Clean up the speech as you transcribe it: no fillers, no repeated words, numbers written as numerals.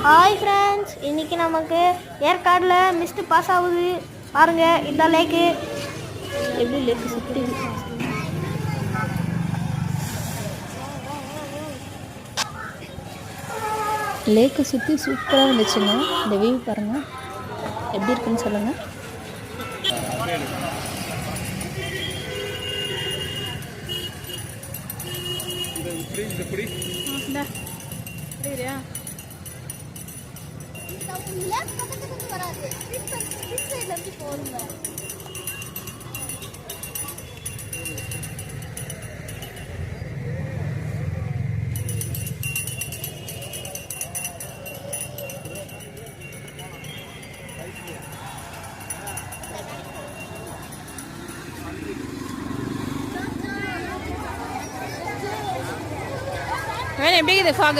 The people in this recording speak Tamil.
ஹாய் ஃப்ரெண்ட்ஸ், இன்றைக்கி நமக்கு ஏற்காடில் மிஸ்ட்டு பாஸ் ஆகுது. பாருங்கள், இந்த லேக்கு எப்படி லேக்கு சுற்றி லேக்கை சுற்றி சூப்பராக இருந்துச்சுங்க. இந்த வியூ பாருங்கள், எப்படி இருக்குன்னு சொல்லுங்கள். எப்படி இது ஃபாக்